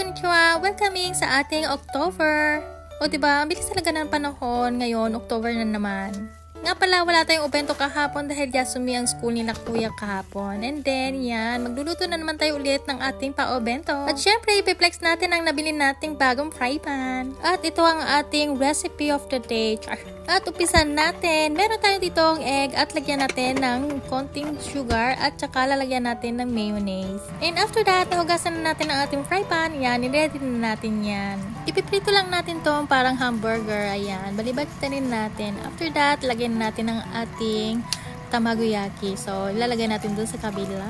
konnichiwa! Welcoming sa ating October! O diba, ang bilis talaga ng panahon ngayon, October na naman. Nga pala, wala tayong obento kahapon dahil Yasumi ang school nila kuya kahapon. And then, yan, magluluto na naman tayo ulit ng ating pa-obento. At syempre, ipiplex natin ang nabili nating bagong fry pan. At ito ang ating recipe of the day. At umpisan natin, meron tayong ditong egg at lagyan natin ng konting sugar at saka lalagyan natin ng mayonnaise. And after that, nahugasan na natin ang ating fry pan. Yan, niready na natin yan. Ipiprito lang natin to parang hamburger. Ayan, balibalitan natin. After that, lagyan natin ang ating tamagoyaki. So, ilalagay natin dun sa kabila.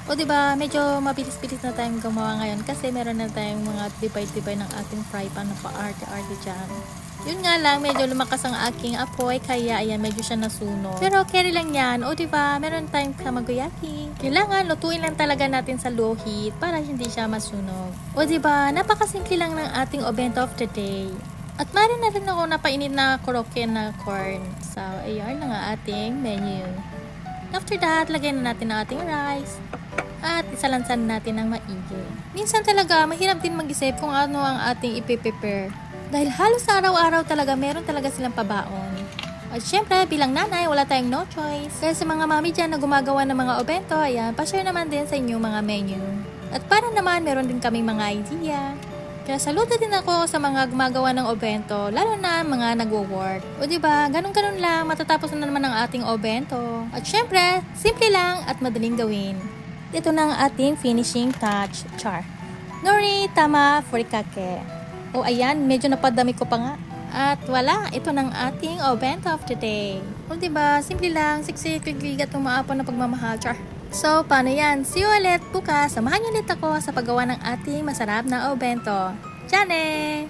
O diba, medyo mabilis-bilis na tayong gumawa ngayon kasi meron na tayong mga tibay-tibay ng ating fry pan na pa-arte-arte dyan. Yun nga lang, medyo lumakas ang aking apoy kaya ayan, medyo siya nasunog. Pero carry lang yan. O diba, meron tayong tamagoyaki. Kailangan lutuin lang talaga natin sa low heat para hindi siya masunog. O diba, napakasimple lang ng ating obento of the day. At meron na rin ako napainit na koroke na corn. So, ayan na nga ating menu. After that, lagyan na natin ang ating rice. At isalansan natin ng maigi. Minsan talaga, mahirap din mag-isip kung ano ang ating ipiprepare. Dahil halos araw-araw talaga, meron talaga silang pabaon. At syempre, bilang nanay, wala tayong no choice. Kaya sa mga mami dyan na gumagawa ng mga obento, ayan, pa-share naman din sa inyong mga menu. At para naman, meron din kaming mga idea. Kaya saludo din ako sa mga gumagawa ng obento, lalo na mga nagwo-work. O diba, ganun-ganun lang, matatapos na naman ang ating obento. At syempre, simple lang at madaling gawin. Ito na ang ating finishing touch, char. Nori tama furikake. O ayan, medyo napadami ko pa nga. At wala, ito ng ating obento of the day. O diba, simple lang, siksik, ligat, umaapon na pagmamahal, char. So, paano yan? See you ulit bukas. Samahan niyo ulit ako sa paggawa ng ating masarap na obento. Tiyane!